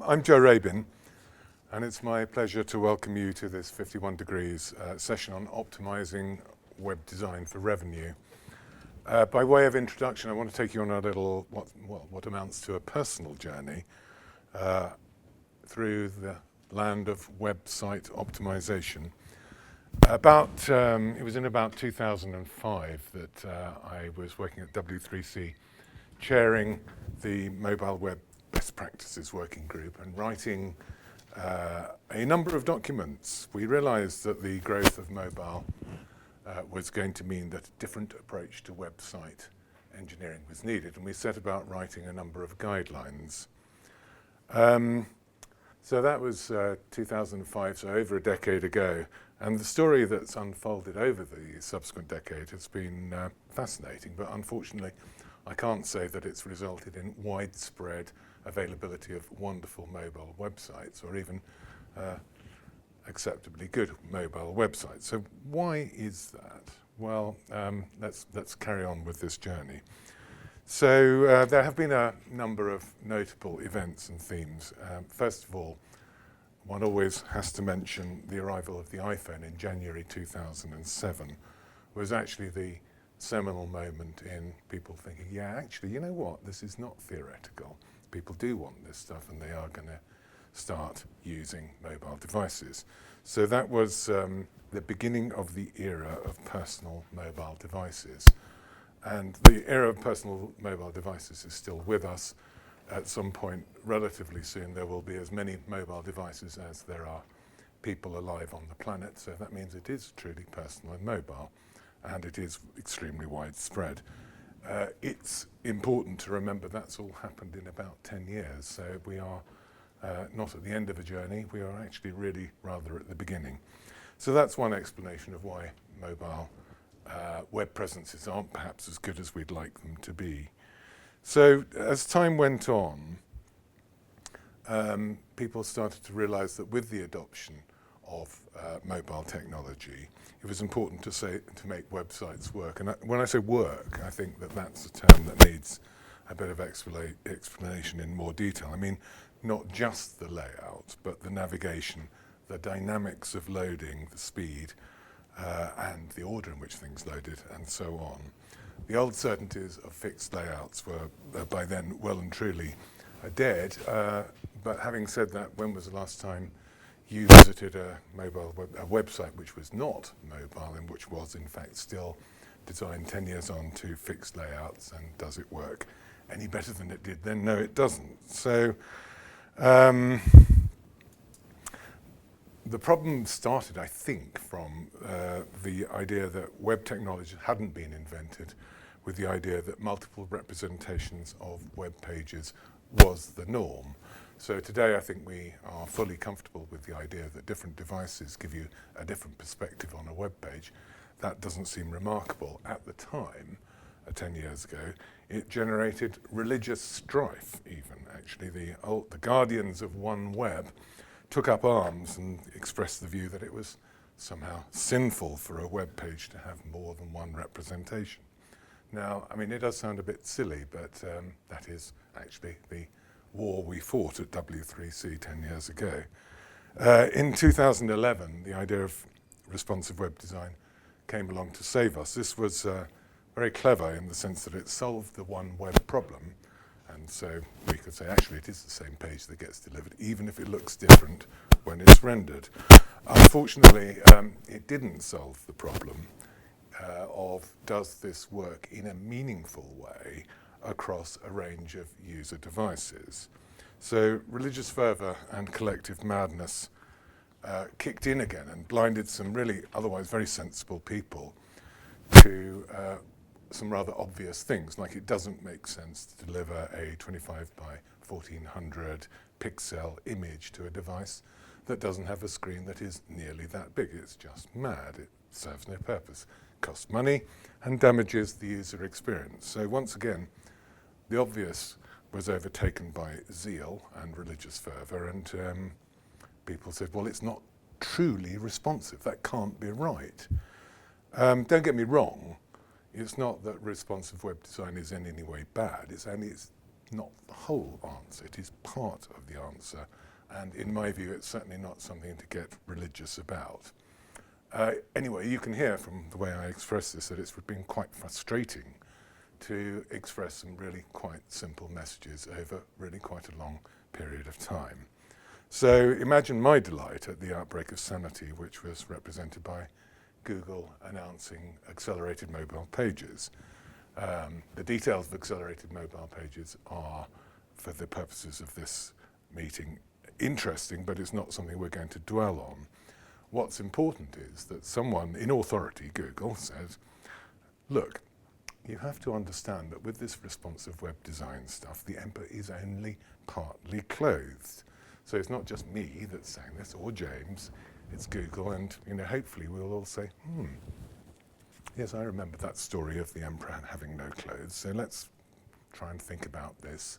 I'm Joe Rabin, and it's my pleasure to welcome you to this 51 Degrees session on optimizing web design for revenue. By way of introduction, I want to take you on a little, what amounts to a personal journey through the land of website optimization. It was in about 2005 that I was working at W3C, chairing the mobile web best practices working group and writing a number of documents. We realized that the growth of mobile was going to mean that a different approach to website engineering was needed, and we set about writing a number of guidelines. So that was 2005, so over a decade ago. And the story that's unfolded over the subsequent decade has been fascinating, but unfortunately, I can't say that it's resulted in widespread availability of wonderful mobile websites or even acceptably good mobile websites. So why is that? Well, let's carry on with this journey. So there have been a number of notable events and themes. First of all, one always has to mention the arrival of the iPhone in January 2007 was actually the seminal moment in people thinking, yeah, actually, you know what, this is not theoretical. People do want this stuff and they are going to start using mobile devices. So that was the beginning of the era of personal mobile devices. And the era of personal mobile devices is still with us. At some point, relatively soon, there will be as many mobile devices as there are people alive on the planet. So that means it is truly personal and mobile, and it is extremely widespread. It's important to remember that's all happened in about 10 years. So we are not at the end of a journey. We are actually really rather at the beginning. So that's one explanation of why mobile web presences aren't perhaps as good as we'd like them to be. So as time went on, people started to realize that with the adoption of mobile technology, it was important to make websites work. And when I say work, I think that that's a term that needs a bit of explanation in more detail. I mean, not just the layout, but the navigation, the dynamics of loading, the speed, and the order in which things loaded, and so on. The old certainties of fixed layouts were by then well and truly dead. But having said that, when was the last time you visited a website which was not mobile and which was in fact still designed 10 years on to fixed layouts, and does it work any better than it did then? No, it doesn't. So the problem started, I think, from the idea that web technology hadn't been invented, with the idea that multiple representations of web pages was the norm. So today I think we are fully comfortable with the idea that different devices give you a different perspective on a web page. That doesn't seem remarkable. At the time, 10 years ago, it generated religious strife even. Actually, the guardians of OneWeb took up arms and expressed the view that it was somehow sinful for a web page to have more than one representation. Now, I mean, it does sound a bit silly, but that is actually the war we fought at W3C 10 years ago. In 2011, the idea of responsive web design came along to save us. This was very clever in the sense that it solved the one web problem. And so we could say, actually, it is the same page that gets delivered, even if it looks different when it's rendered. Unfortunately, it didn't solve the problem of does this work in a meaningful way across a range of user devices. So religious fervor and collective madness kicked in again and blinded some really otherwise very sensible people to some rather obvious things, like it doesn't make sense to deliver a 25 by 1400 pixel image to a device that doesn't have a screen that is nearly that big. It's just mad. It serves no purpose, costs money, and damages the user experience. So once again, the obvious was overtaken by zeal and religious fervor, and people said, well, it's not truly responsive. That can't be right. Don't get me wrong. It's not that responsive web design is in any way bad. It's not the whole answer. It is part of the answer. And in my view, it's certainly not something to get religious about. Anyway, you can hear from the way I express this that it's been quite frustrating to express some really quite simple messages over really quite a long period of time. So imagine my delight at the outbreak of sanity, which was represented by Google announcing accelerated mobile pages. The details of accelerated mobile pages are, for the purposes of this meeting, interesting, but it's not something we're going to dwell on. What's important is that someone in authority, Google, said, look, you have to understand that with this responsive web design stuff, the emperor is only partly clothed. So it's not just me that's saying this, or James, it's Google, and hopefully we'll all say, yes, I remember that story of the emperor having no clothes, so let's try and think about this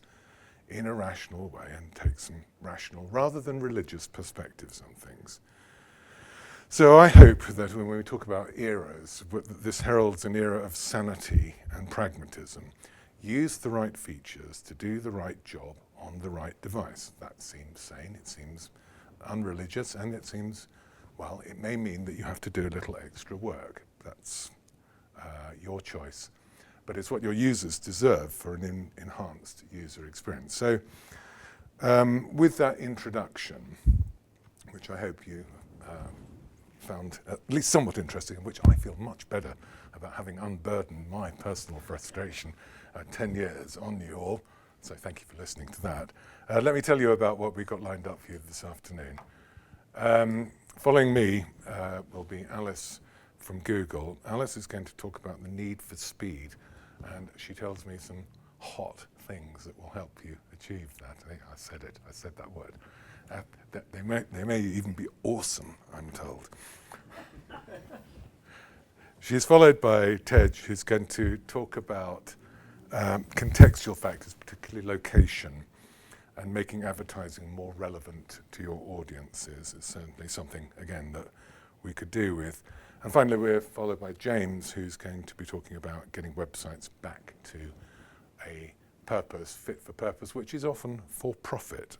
in a rational way and take some rational, rather than religious, perspectives on things. So I hope that when we talk about eras, this heralds an era of sanity and pragmatism. Use the right features to do the right job on the right device. That seems sane, it seems unreligious, and it seems, well, it may mean that you have to do a little extra work. That's your choice. But it's what your users deserve for an enhanced user experience. So with that introduction, which I hope you found at least somewhat interesting, and which I feel much better about having unburdened my personal frustration 10 years on you all, so thank you for listening to that. Let me tell you about what we've got lined up for you this afternoon. Following me will be Alice from Google. Alice is going to talk about the need for speed, and she tells me some hot things that will help you achieve that. I said it, I said that word. They may even be awesome, I'm told. She's followed by Tej, who's going to talk about contextual factors, particularly location, and making advertising more relevant to your audiences. It's certainly something, again, that we could do with. And finally, we're followed by James, who's going to be talking about getting websites back to a purpose, fit for purpose, which is often for profit.